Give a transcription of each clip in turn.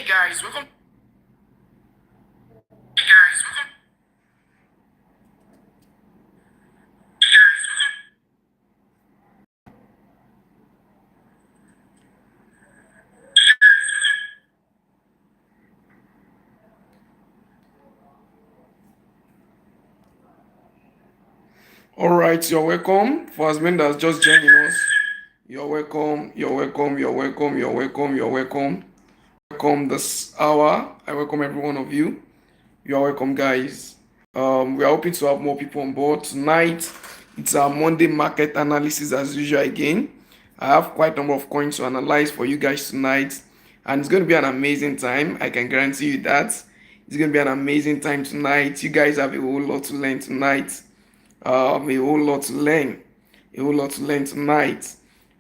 guys, welcome. Hey guys, welcome. All right, you're welcome. For as many that's just joining us, you're welcome. You're welcome. You're welcome. You're welcome. You're welcome. Welcome this hour. I welcome every one of you. You are welcome, guys. We are hoping to have more people on board tonight. It's our Monday market analysis as usual again. I have quite a number of coins to analyze for you guys tonight, and it's going to be an amazing time. I can guarantee you that it's going to be an amazing time tonight. You guys have a whole lot to learn tonight. A whole lot to learn. A whole lot to learn tonight.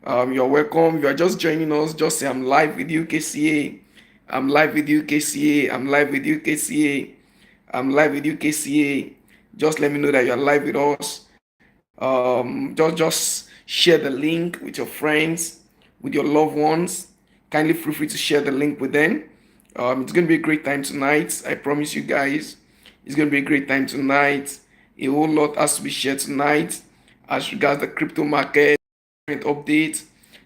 You're welcome. You are just joining us. Just say I'm live with you, KCA. I'm live with you, KCA. I'm live with you, KCA. I'm live with you, KCA. Just let me know that you're live with us. Just share the link with your friends, with your loved ones. Kindly feel free to share the link with them. It's going to be a great time tonight. I promise you guys. It's going to be a great time tonight. A whole lot has to be shared tonight as regards the crypto market update.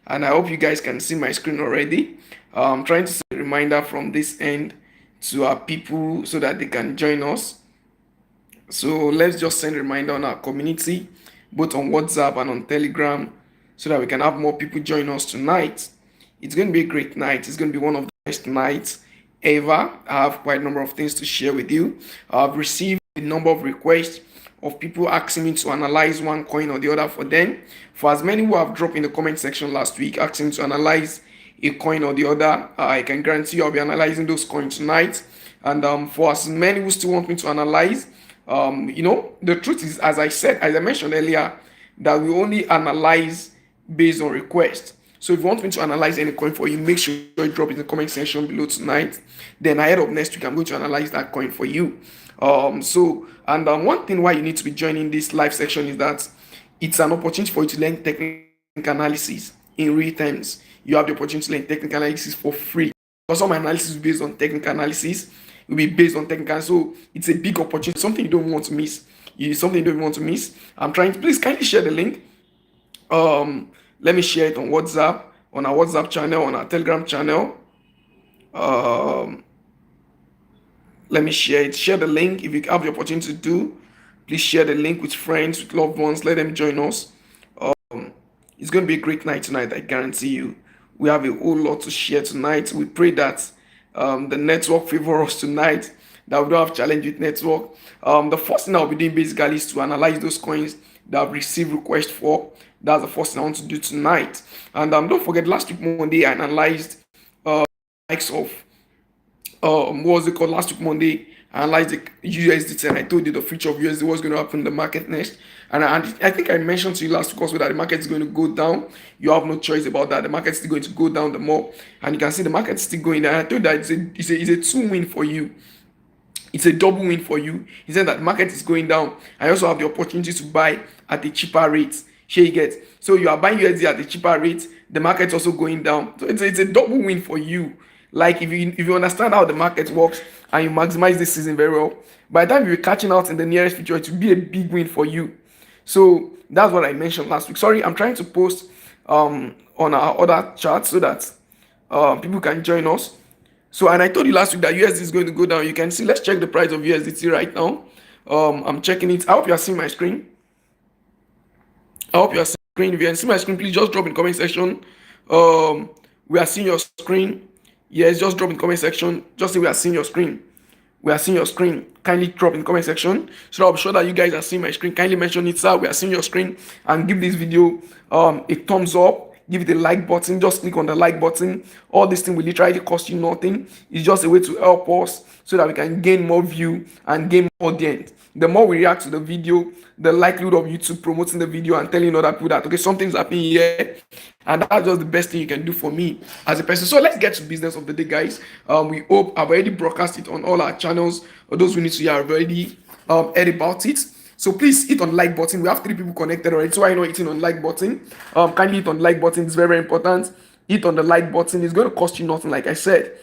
And I hope you guys can see my screen already. I'm trying to set a reminder from this end to our people so that they can join us. So let's just send a reminder on our community, both on WhatsApp and on Telegram, so that we can have more people join us tonight. It's going to be a great night. It's going to be one of the best nights ever. I have quite a number of things to share with you. I've received a number of requests of people asking me to analyze one coin or the other for them. For as many who have dropped in the comment section last week asking me to analyze a coin or the other, I can guarantee you I'll be analyzing those coins tonight. And for as many who still want me to analyze, the truth is, as I mentioned earlier, that we only analyze based on request. So if you want me to analyze any coin for you, make sure you drop in the comment section below tonight. Then ahead of next week, I'm going to analyze that coin for you. One thing why you need to be joining this live section is that it's an opportunity for you to learn technical analysis in real times. You have the opportunity to learn technical analysis for free. Because all my analysis is based on technical analysis. It will be based on technical. So it's a big opportunity, something you don't want to miss. I'm trying to please kindly share the link. Let me share it on WhatsApp, on our WhatsApp channel, on our Telegram channel. Let me share it. Share the link if you have the opportunity to do. Please share the link with friends, with loved ones. Let them join us. It's going to be a great night tonight, I guarantee you. We have a whole lot to share tonight. We pray that the network favor us tonight, that we don't have challenge with network. The first thing I'll be doing basically is to analyze those coins that I've received requests for. That's the first thing I want to do tonight. And don't forget, last week Monday I analyzed likes of what was it called last week Monday. I analyzed the USDT and I told you the future of USD, what's going to happen in the market next. And I think I mentioned to you last week also that the market is going to go down. You have no choice about that. The market is still going to go down the more. And you can see the market is still going down. I told you that it's a 2-win for you. It's a double win for you. He said that the market is going down. I also have the opportunity to buy at a cheaper rate. Here you get. So you are buying USD at a cheaper rate. The market is also going down. So it's a double win for you. Like if you understand how the market works and you maximize this season very well, by the time you're catching out in the nearest future, it will be a big win for you. So that's what I mentioned last week. Sorry, I'm trying to post on our other chat so that people can join us. So, and I told you last week that USD is going to go down. You can see, let's check the price of USDT right now. I'm checking it. I hope you are seeing my screen. If you can see my screen, please just drop in the comment section. We are seeing your screen. Yes, just drop in the comment section. Just say we are seeing your screen. We are seeing your screen. Kindly drop in the comment section so that I'll be sure that you guys are seeing my screen. Kindly mention it, sir. We are seeing your screen, and give this video a thumbs up. Give it a like button. Just click on the like button. All this thing will literally cost you nothing. It's just a way to help us so that we can gain more view and gain more audience. The more we react to the video, the likelihood of YouTube promoting the video and telling other people that, okay, something's happening here. And that's just the best thing you can do for me as a person. So let's get to business of the day, guys. We hope I've already broadcast it on all our channels. Or those who need to hear have already heard about it. So please hit on like button. We have 3 people connected already. So I know hitting on like button. Kindly hit on like button. It's very, very important. Hit on the like button. It's going to cost you nothing, like I said.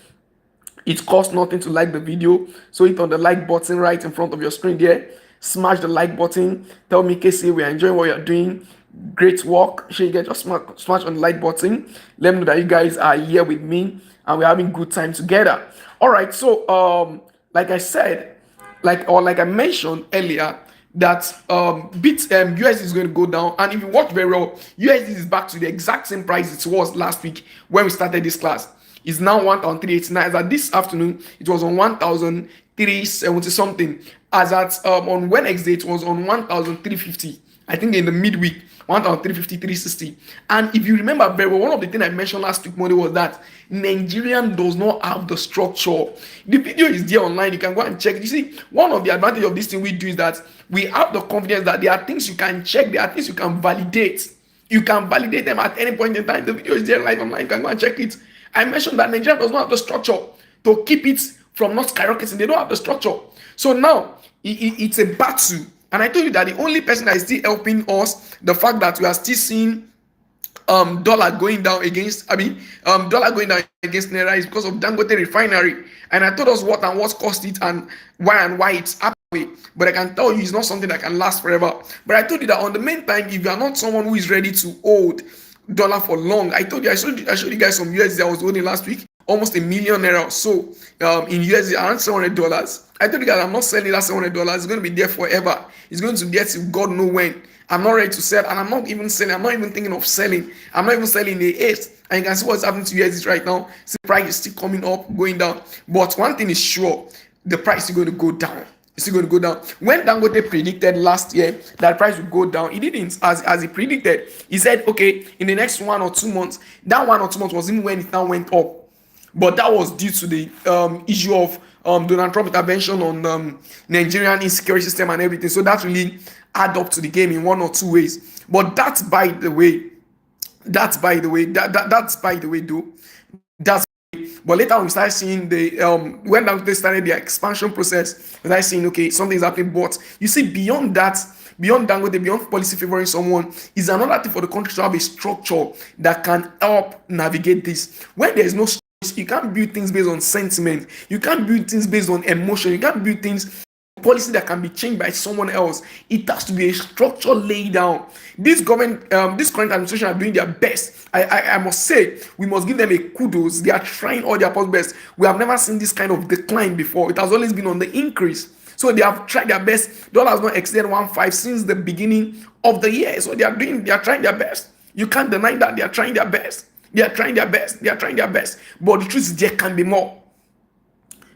It costs nothing to like the video. So hit on the like button right in front of your screen there. Smash the like button. Tell me, Casey, we are enjoying what you're doing. Great work. Sure, you get just smash on the like button. Let me know that you guys are here with me and we're having good time together. All right. So like I said, like I mentioned earlier, that USD is going to go down, and if you watch very well, USD is back to the exact same price it was last week when we started this class. It's now 1,389. As at this afternoon, it was on 1,370 something. As at on Wednesday, it was on 1,350. I think in the midweek, 1,350, 360. And if you remember very well, one of the things I mentioned last week Monday was that Nigerian does not have the structure. The video is there online. You can go and check. You see, one of the advantages of this thing we do is that we have the confidence that there are things you can check, there are things you can validate. You can validate them at any point in time. The video is there live online. You can go and check it. I mentioned that Nigeria does not have the structure to keep it from not skyrocketing. They don't have the structure. So now it's a battle. And I told you that the only person that is still helping us, the fact that we are still seeing dollar going down against Naira, is because of Dangote Refinery. And I told us what caused it and why it's happening. But I can tell you it's not something that can last forever. But I told you that on the main time, if you are not someone who is ready to hold dollar for long, I showed you guys some USD I was holding last week, almost $1 million Naira or so in USD, around $700. I told you guys I'm not selling that $700. It's going to be there forever. It's going to get to God know when. I'm not ready to sell, and I'm not even selling. I'm not even thinking of selling. I'm not even selling the 8th. And you can see what's happening to USD right now. The price is still coming up, going down. But one thing is sure, the price is going to go down. It's still going to go down. When Dangote predicted last year that price would go down, he didn't as he predicted. He said, okay, in the next 1 or 2 months, that 1 or 2 months was even when it now went up. But that was due to the issue of Donald Trump intervention on Nigerian insecurity system and everything. So that really add up to the game in 1 or 2 ways. But that's by the way, though. But later we started seeing when they started the expansion process, we started seeing, okay, something's happening. But you see, beyond that, beyond Dangote, beyond policy favoring someone, is another thing for the country to have a structure that can help navigate this. When there is no structure, you can't build things based on sentiment. You can't build things based on emotion. You can't build things policy that can be changed by someone else. It has to be a structure laid down. This government, this current administration are doing their best. I must say, we must give them a kudos. They are trying all their possible best. We have never seen this kind of decline before. It has always been on the increase. So they have tried their best. Dollar has not exceeded 1.5 since the beginning of the year. So they are trying their best. You can't deny that they are trying their best. They are trying their best. But the truth is there can be more.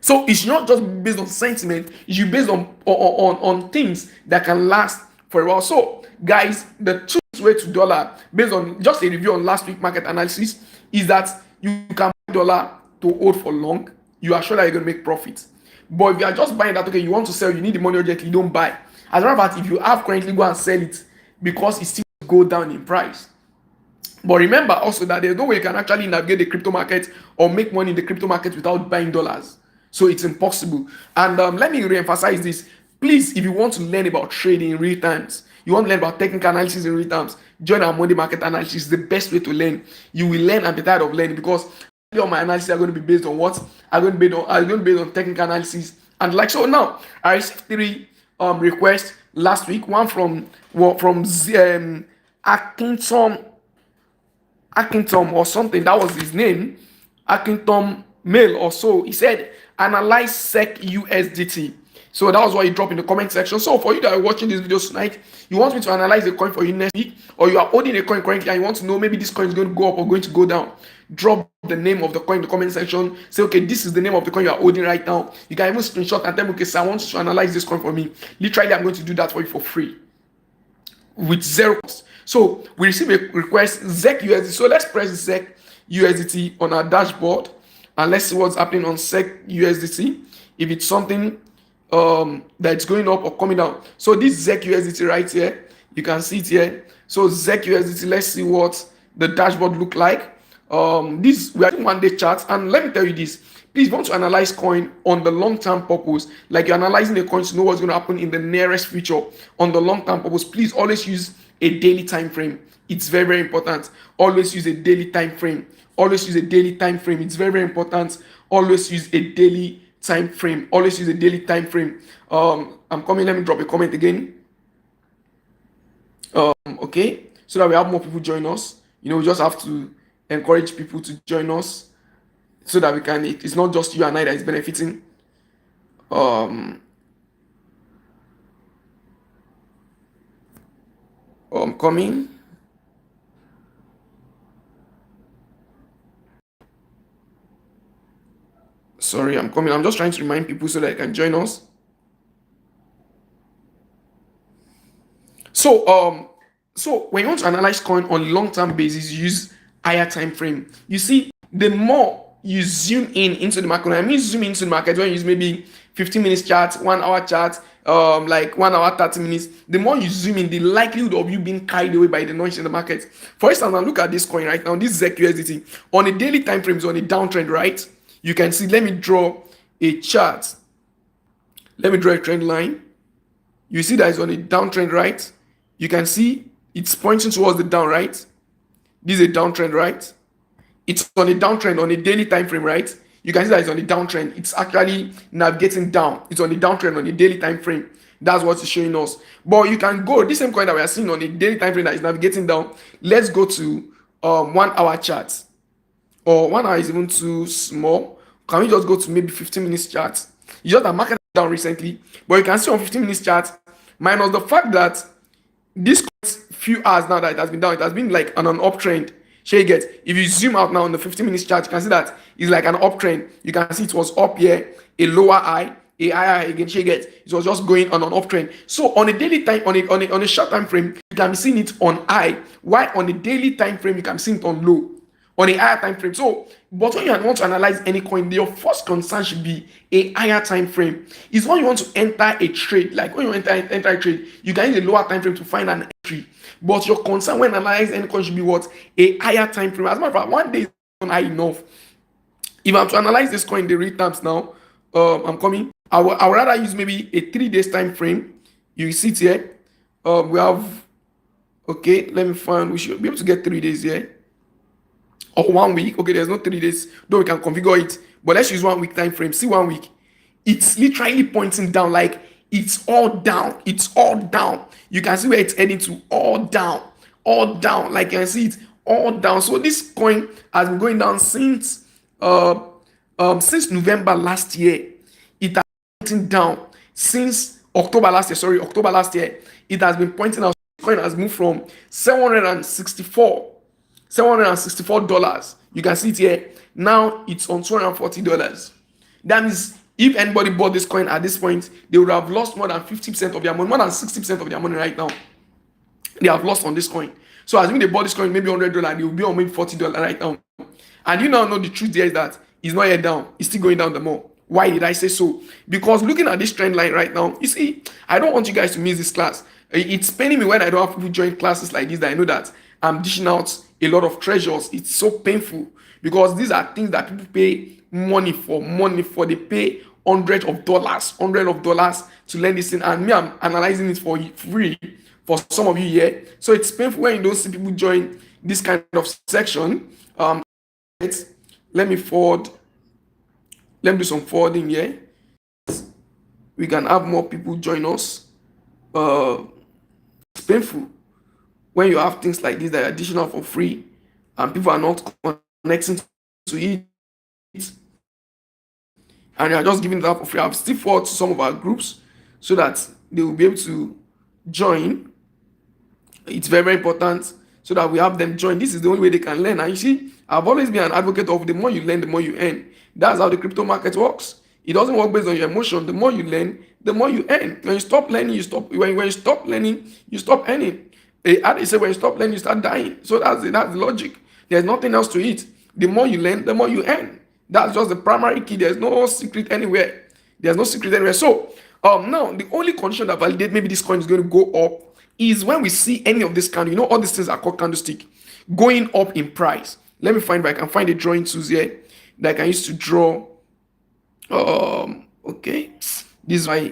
So it's not just based on sentiment, it should be based on things that can last for a while. So guys, the truth way to dollar, based on just a review on last week market analysis, is that you can buy dollar to hold for long. You are sure that you're going to make profit. But if you are just buying that, okay, you want to sell, you need the money urgently, you don't buy. As a matter of fact, if you have currently, go and sell it because it still go down in price. But remember also that there's no way you can actually navigate the crypto market or make money in the crypto market without buying dollars. So it's impossible. And let me re-emphasize this. Please, if you want to learn about trading in real times, you want to learn about technical analysis in real times, join our Monday market analysis. It's the best way to learn. You will learn and be tired of learning because all my analysis are going to be based on what? Are going to be based on technical analysis. And like so now, I received 3 requests last week. One from Akintom or something. That was his name. Akintom Mail or so. He said, analyze ZEC USDT. So that was what he dropped in the comment section. So for you that are watching this video tonight, you want me to analyze the coin for you next week, or you are holding a coin currently and you want to know maybe this coin is going to go up or going to go down, drop the name of the coin in the comment section. Say, okay, this is the name of the coin you are holding right now. You can even screenshot and tell me, okay, sir, I want you to analyze this coin for me. Literally, I'm going to do that for you for free with 0 cost. So we receive a request, ZEC USDT. So let's press ZEC USDT on our dashboard. And let's see what's happening on ZEC USDT. If it's something that's going up or coming down. So this ZEC USDT right here, you can see it here. So ZEC USDT, let's see what the dashboard look like. This we are doing 1-day charts, and let me tell you this. Please, want to analyze coin on the long-term purpose, like you're analyzing the coin to know what's going to happen in the nearest future on the long-term purpose. Please always use a daily time frame. It's very, very important. Always use a daily time frame. Always use a daily time frame. It's very, very important. Always use a daily time frame. Always use a daily time frame. I'm coming. Let me drop a comment again. Okay, so that we have more people join us. We just have to encourage people to join us so that we can. It's not just you and I that is benefiting. Coming. Sorry, I'm coming. I'm just trying to remind people so that they can join us. So when you want to analyze coin on long-term basis, use higher time frame. You see, the more you zoom in into the market, I mean zoom into the market when you use maybe 15 minutes chart, 1 hour chart, like 1 hour 30 minutes, the more you zoom in, the likelihood of you being carried away by the noise in the market. For instance, now look at this coin right now, this ZEC USDT on a daily time frame is on a downtrend, right? You can see, let me draw a chart. Let me draw a trend line. You see that it's on a downtrend, right? You can see it's pointing towards the down, right? This is a downtrend, right? It's on a downtrend on a daily time frame, right? You can see that it's on a downtrend. It's actually navigating down. It's on a downtrend on a daily time frame. That's what it's showing us. But you can go, this same coin that we are seeing on a daily time frame that is navigating down. Let's go to 1 hour chart. Or 1 hour is even too small. Can we just go to maybe 15 minutes chart? It's just that market down recently. But you can see on 15 minutes chart, minus the fact that this few hours now that it has been down, it has been like on an uptrend. Shall you get? If you zoom out now on the 15 minutes chart, you can see that it's like an uptrend. You can see it was up here, a lower high, a higher high again. Shall you get? It was just going on an uptrend. So on a daily time, on a short time frame, you can be seeing it on high. While on a daily time frame, you can be seeing it on low, on a higher time frame. So, but when you want to analyze any coin, your first concern should be a higher time frame. It's when you want to enter a trade. Like when you enter a trade, you can use a lower time frame to find an entry. But your concern when analyzing any coin should be what? A higher time frame. As a matter of fact, one day is not high enough. If I'm to analyze this coin in the real terms now, I'm coming. I would rather use maybe a 3 days time frame. You see it here. We have, okay, let me find, we should be able to get 3 days here. Or 1 week. Okay, there's no 3 days, though we can configure it. But let's use 1 week time frame. See 1 week. It's literally pointing down, like it's all down. It's all down. You can see where it's heading to, all down. All down. Like you can see it all down. So this coin has been going down since November last year. It has been pointing down since October last year. Sorry, October last year. It has been pointing out. The coin has moved from $764. You can see it here. Now it's on $240. That means if anybody bought this coin at this point, they would have lost more than 50% of their money, more than 60% of their money right now. They have lost on this coin. So assuming they bought this coin maybe $100, they will be on maybe $40 right now. And you now know the truth there is that it's not yet down. It's still going down the more. Why did I say so? Because looking at this trend line right now, you see, I don't want you guys to miss this class. It's paining me when I don't have people join classes like this, that I know that I'm dishing out a lot of treasures. It's so painful because these are things that people pay money for. They pay hundreds of dollars to learn this thing, and me, I'm analyzing it for free for some of you here. So it's painful when you don't see people join this kind of section. Let me forward. Let me do some forwarding here. We can have more people join us. It's painful when you have things like this that are additional for free and people are not connecting to it, and you are just giving it out for free. I've still forwarded to some of our groups so that they will be able to join. It's very, very important so that we have them join. This is the only way they can learn. And you see, I've always been an advocate of the more you learn, the more you earn. That's how the crypto market works. It doesn't work based on your emotion. The more you learn, the more you earn. When you stop learning, you stop. When you stop learning, you stop earning. They say when you stop learning, you start dying. So that's the logic. There's nothing else to it. The more you learn, the more you earn. That's just the primary key. There's no secret anywhere. There's no secret anywhere. So now the only condition that validates maybe this coin is going to go up is when we see any of this candle. You know, all these things are called candlestick going up in price. Let me find if I can find a drawing tools here that I can use to draw. Okay, this is why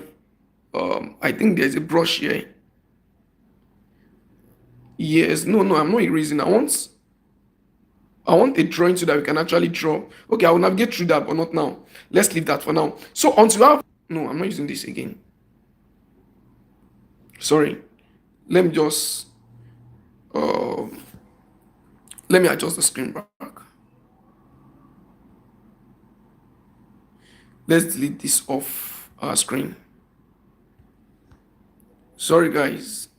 I think there's a brush here. Yes, no, I'm not erasing. I want a drawing so that we can actually draw. Okay, I will navigate through that, but not now. Let's leave that for now. So until you have, no, I'm not using this again. Sorry. Let me just uh, let me adjust the screen back. Let's delete this off our screen. Sorry, guys.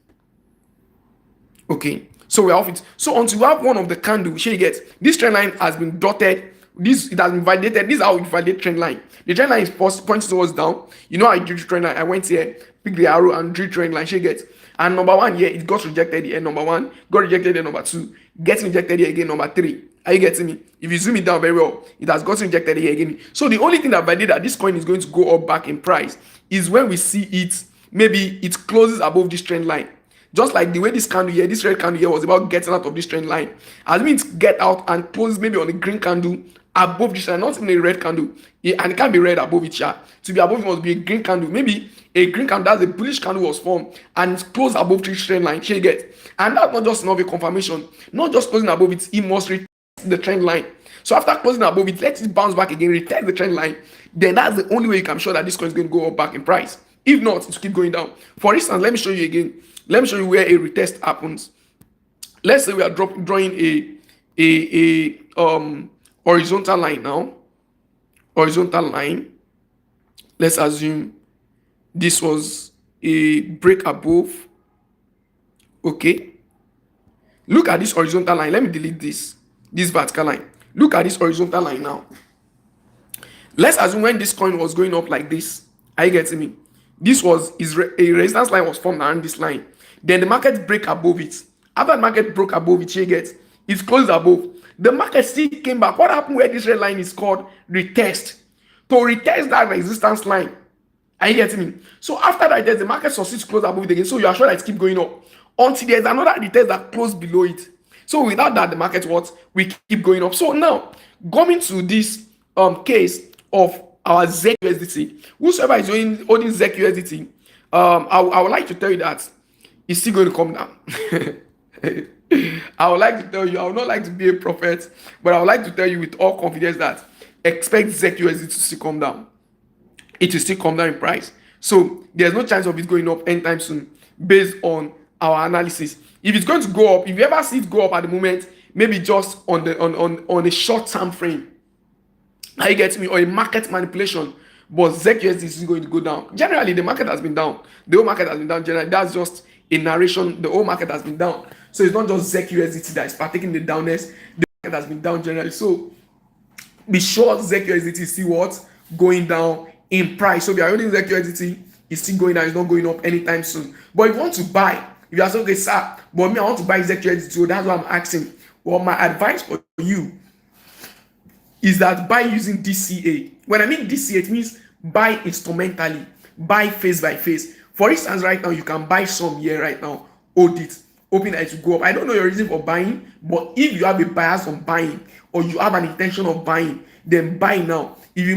Okay, so we're off it. So until you have one of the candle, you get this trend line has been dotted. This it has been validated. This is how we validate trend line. The trend line is pointing towards down. You know, I drew trend line. I went here, picked the arrow and drew trend line. She gets and number one here it got rejected here. Number one got rejected here. Number two gets rejected here again. Number three. Are you getting me? If you zoom it down very well, it has gotten rejected here again. So the only thing that validates that this coin is going to go up back in price is when we see it. Maybe it closes above this trend line. Just like the way this candle here, this red candle here was about getting out of this trend line. As means get out and close maybe on a green candle above this line, not even a red candle. And it can't be red above it, yeah. To be above it must be a green candle. Maybe a green candle, that's a bullish candle was formed and it's closed above this trend line. You get. And that's not just enough a confirmation. Not just closing above it, it must retest the trend line. So after closing above it, let it bounce back again, retest the trend line. Then that's the only way you can be sure that this coin is going to go up back in price. If not, it will keep going down. For instance, let me show you again. Let me show you where a retest happens. Let's say we are drawing a horizontal line now. Horizontal line. Let's assume this was a break above. Okay. Look at this horizontal line. Let me delete this vertical line. Look at this horizontal line now. Let's assume when this coin was going up like this. Are you getting me? This was a resistance line was formed around this line. Then the market break above it. After the market broke above it, it's closed above. The market still came back. What happened where this red line is called retest? To retest that resistance line. Are you getting me? So after that, the market succeeds to close above it again. So you are sure that it keep going up until there's another retest that closed below it. So without that, the market we keep going up. So now coming to this case of our ZEC USDT, whosoever is holding ZEC USDT, I would like to tell you that it's still going to come down. I would like to tell you, I would not like to be a prophet, but I would like to tell you with all confidence that expect ZEC USDT to still come down. It will still come down in price. So there's no chance of it going up anytime soon based on our analysis. If it's going to go up, if you ever see it go up at the moment, maybe just on a short time frame, are you getting me? Or a market manipulation, but ZEC USDT is going to go down. Generally, the market has been down. The whole market has been down. Generally, that's just a narration. The whole market has been down. So it's not just ZEC USDT that is partaking the downness. The market has been down generally. So be sure ZEC USDT is still what? Going down in price. So if you are holding ZEC USDT, it's still going down. It's not going up anytime soon. But if you want to buy, if you are saying, okay, sir, but me, I want to buy ZEC USDT, so that's what I'm asking. Well, my advice for you is that buy using DCA. When I mean DCA, it means buy instrumentally, buy phase by phase. For instance, right now, you can buy some here right now, hold it, hoping that it will go up. I don't know your reason for buying, but if you have a bias on buying or you have an intention of buying, then buy now. If you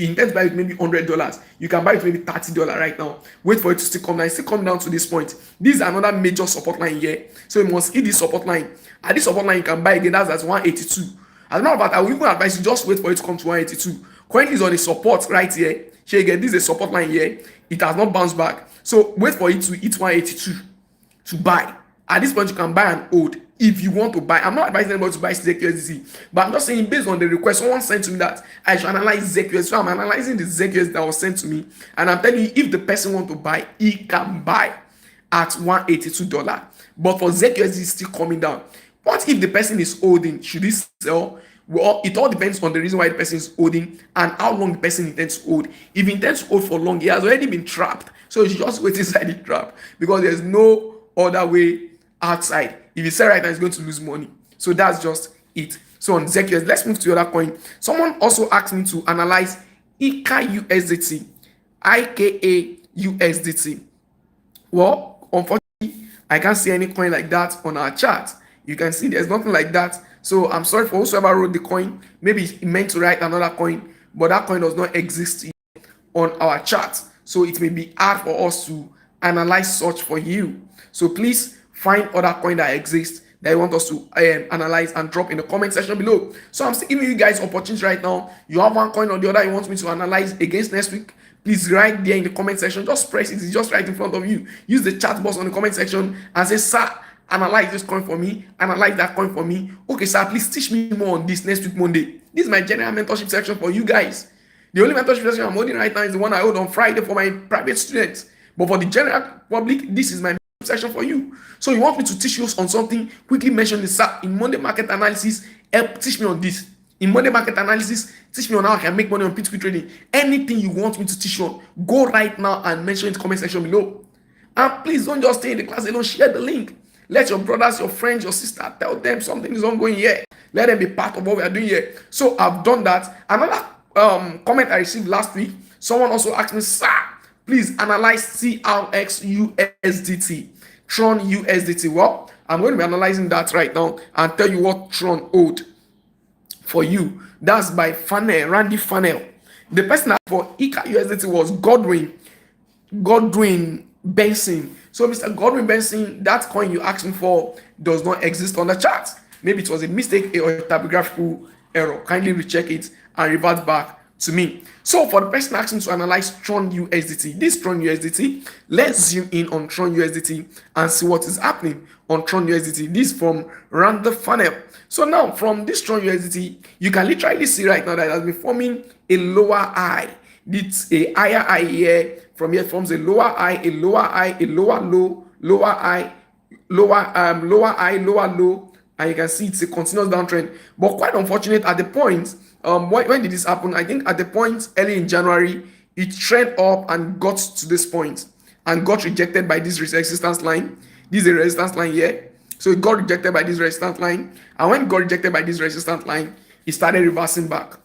intend to buy it maybe $100, you can buy it maybe $30 right now. Wait for it to still come down. Still come down to this point. This is another major support line here. So you must hit this support line. At this support line, you can buy again. That's 182. As a matter of fact, I will even advise you just wait for it to come to 182. Currently is on a support right here. So again, this is a support line here. It has not bounced back. So wait for it to hit 182 to buy. At this point, you can buy and hold if you want to buy. I'm not advising anybody to buy ZEC USDT, but I'm just saying based on the request someone sent to me that I should analyze ZEC USDT. So I'm analyzing the ZEC USDT that was sent to me, and I'm telling you, if the person want to buy, he can buy at $182. But for ZEC USDT, it's still coming down. What if the person is holding? Should he sell? Well, it all depends on the reason why the person is holding and how long the person intends to hold. If he intends to hold for long, he has already been trapped. So he should just wait inside the trap because there's no other way outside. If you sell right now, he's going to lose money. So that's just it. So on ZEC USDT, let's move to the other coin. Someone also asked me to analyze IKA USDT. IKA USDT. Well, unfortunately, I can't see any coin like that on our chart. You can see there's nothing like that. So I'm sorry for whoever wrote the coin. Maybe he meant to write another coin, but that coin does not exist on our chart. So it may be hard for us to analyze such for you. So please find other coin that exist that you want us to analyze and drop in the comment section below. So I'm still giving you guys opportunity right now. You have one coin or the other you want me to analyze against next week. Please write there in the comment section. Just press it. It's just right in front of you. Use the chat box on the comment section and say, sir, analyze this coin for me. Analyze that coin for me. Okay, sir, please teach me more on this next week, Monday. This is my general mentorship section for you guys. The only mentorship section I'm holding right now is the one I hold on Friday for my private students. But for the general public, this is my section for you. So you want me to teach you on something, quickly mention this, sir. In Monday market analysis, help teach me on this. In Monday market analysis, teach me on how I can make money on P2P trading. Anything you want me to teach you on, go right now and mention in the comment section below. And please don't just stay in the class alone, share the link. Let your brothers, your friends, your sister, tell them something is ongoing here. Let them be part of what we are doing here. So I've done that. Another comment I received last week, someone also asked me, sir, please analyze TRX USDT, Tron USDT. Well, I'm going to be analyzing that right now and tell you what Tron owed for you. That's by Funnel, Randy Funnel. The person that for Ika USDT was Godwin Benson. So Mr. Godwin Benson, that coin you asked me for does not exist on the chart. Maybe it was a mistake or a typographical error. Kindly recheck it and revert back to me. So for the person asking to analyze Tron USDT, this Tron USDT, let's zoom in on Tron USDT and see what is happening on Tron USDT. This from Randy Funnel. So now from this Tron USDT, you can literally see right now that it has been forming a lower high. It's a higher high here. From here it forms a lower high, a lower high, a lower low, lower high, lower high, lower low, and you can see it's a continuous downtrend. But quite unfortunate at the point, when did this happen? I think at the point early in January, it trended up and got to this point and got rejected by this resistance line. This is a resistance line here. So it got rejected by this resistance line. And when it got rejected by this resistance line, it started reversing back.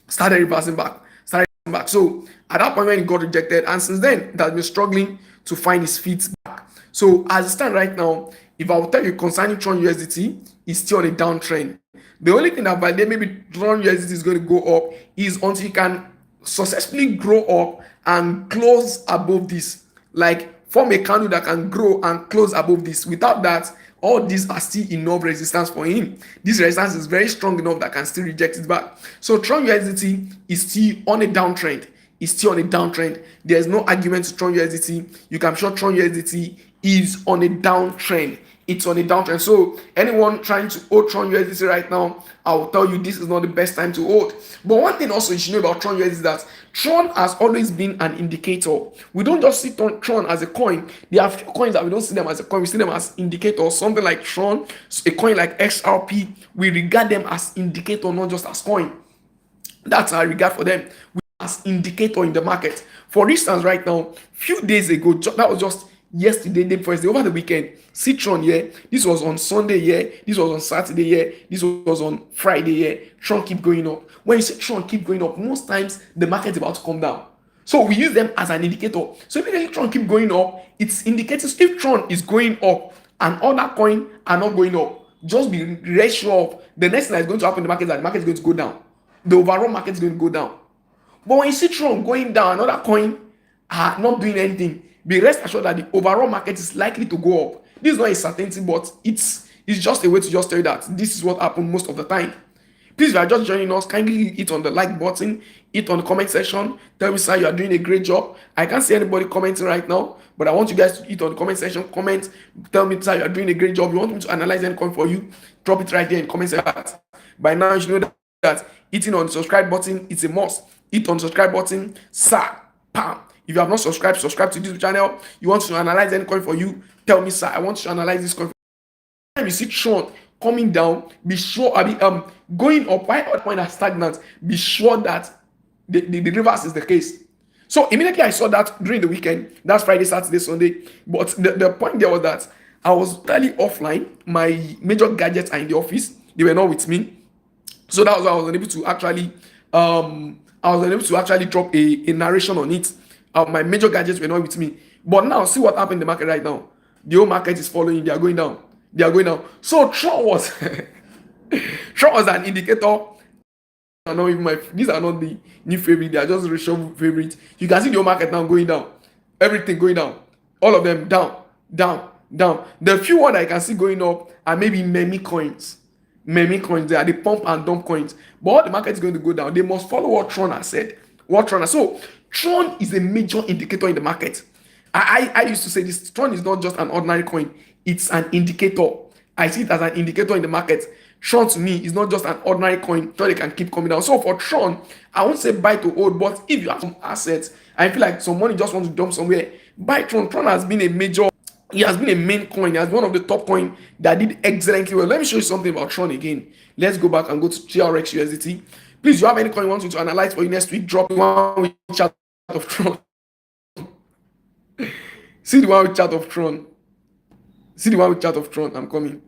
So at that point when it got rejected, and since then, it has been struggling to find its feet back. So as it stands right now, if I will tell you concerning Tron USDT, it's still on a downtrend. The only thing that validate maybe Tron USDT is going to go up is until you can successfully grow up and close above this, like form a candle that can grow and close above this. Without that, all these are still enough resistance for him. This resistance is very strong enough that can still reject it back. So Tron USDT is still on a downtrend. There's no argument to Tron USDT. You can show Tron USDT is on a downtrend. It's on a downtrend. So anyone trying to hold Tron USDT right now, I will tell you this is not the best time to hold. But one thing also you should know about Tron USDT is that Tron has always been an indicator. We don't just see Tron as a coin. There are few coins that we don't see them as a coin. We see them as indicators. Something like Tron, a coin like XRP, we regard them as indicator, not just as coin. That's our regard for them. We as indicator in the market. For instance, right now, few days ago, that was just yesterday, day before yesterday, over the weekend, Tron here, this was on Sunday here, this was on Saturday here, this was on Friday here. Tron keep going up. When you see Tron keep going up, most times the market is about to come down. So we use them as an indicator. So if Tron keep going up, it's indicators. If Tron is going up and other coin are not going up, just be very sure of the next thing that is going to happen in the market is that the market is going to go down. The overall market is going to go down. But when you see Tron going down, another coin are not doing anything, be rest assured that the overall market is likely to go up. This is not a certainty, but it's just a way to just tell you that this is what happens most of the time. Please, if you are just joining us, kindly hit on the like button, hit on the comment section, tell me, sir, you are doing a great job. I can't see anybody commenting right now, but I want you guys to hit on the comment section, comment, tell me, sir, you are doing a great job. You want me to analyze any coin for you, drop it right there in the comment section. By now, you should know that hitting on the subscribe button, it's a must. Hit on the subscribe button, sir, bam. If you have not subscribed, subscribe to this channel. You want to analyze any coin for you, tell me, sir, I want to analyze this coin. When you see Tron coming down, be sure, going up, while other coins are stagnant, be sure that the reverse is the case. So immediately I saw that during the weekend, that's Friday, Saturday, Sunday. But the point there was that I was totally offline. My major gadgets are in the office. They were not with me. So that was why I was unable to actually drop a narration on it. My major gadgets were not with me. But now see what happened in the market right now. The whole market is following. They are going down. So Tron was Tron was an indicator. These are not the new favorite. They are just ratio favorite. You can see the whole market now going down. Everything going down. All of them down. down. The few one I can see going up are maybe meme coins. Meme coins, they are the pump and dump coins. But all the market is going to go down. They must follow what Tron has said. What Tron has. So Tron is a major indicator in the market. I used to say this. Tron is not just an ordinary coin. It's an indicator. I see it as an indicator in the market. Tron to me is not just an ordinary coin. Tron, they can keep coming down. So for Tron, I won't say buy to hold, but if you have some assets, I feel like some money just wants to dump somewhere, buy Tron. Tron has been a major, he has been a main coin. He has been one of the top coin that did excellently well. Let me show you something about Tron again. Let's go back and go to TRX USDT. Please, you have any coin you want me to analyze for you next week? Drop one with chart of Tron. See the one with chart of Tron. See the one with chart of Tron. I'm coming.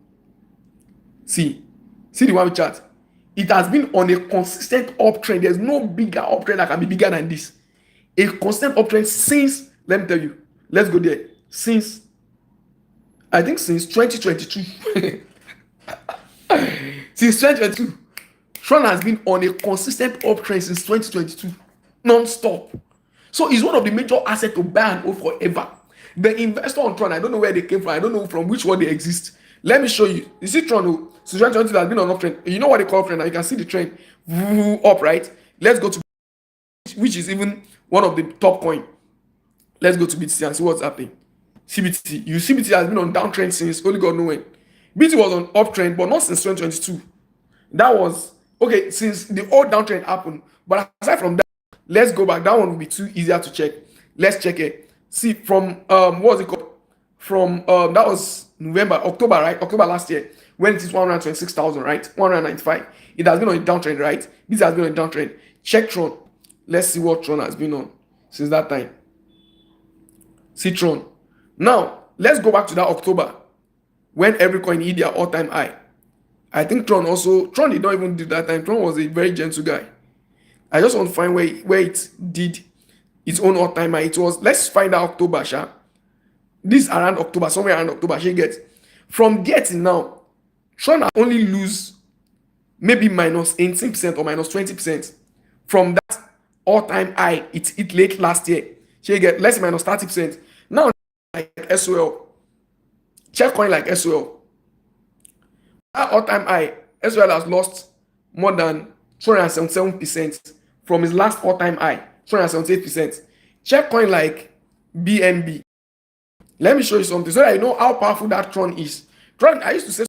See the one with chart. It has been on a consistent uptrend. There's no bigger uptrend that can be bigger than this. A constant uptrend since, let me tell you, let's go there. Since 2022. Since 2022. Tron has been on a consistent uptrend since 2022. Non-stop. So it's one of the major assets to buy and hold forever. The investor on Tron, I don't know where they came from. I don't know from which one they exist. Let me show you. You see Tron, since 2022 has been on uptrend. You know what they call trend? Now you can see the trend up, right? Let's go to, which is even one of the top coin. Let's go to BTC and see what's happening. CBT. You see BTC has been on downtrend since only God knows when. BTC was on uptrend, but not since 2022. That was okay since the old downtrend happened. But aside from that, let's go back. That one will be too easier to check. Let's check it. See from what was it called? From that was October, right? October last year when it is 126,000, right? 195. It has been on a downtrend, right? This has been on a downtrend. Check Tron. Let's see what Tron has been on since that time. See Tron. Now let's go back to that October when every coin hit their all-time high. I think Tron did not even do that time. Tron was a very gentle guy. I just want to find where it did its own all-time high. It was, let's find out October, Sha. This around October, somewhere around October, she gets. From getting now, Tron only lose maybe minus 18% or minus 20% from that all-time high it late last year. She get less minus 30%. Now, like SOL, check coin like SOL. That all-time high, SOL has lost more than 277% from his last all-time high, 278%. Check coin like BNB. Let me show you something so that you know how powerful that Tron is. Tron, I used to say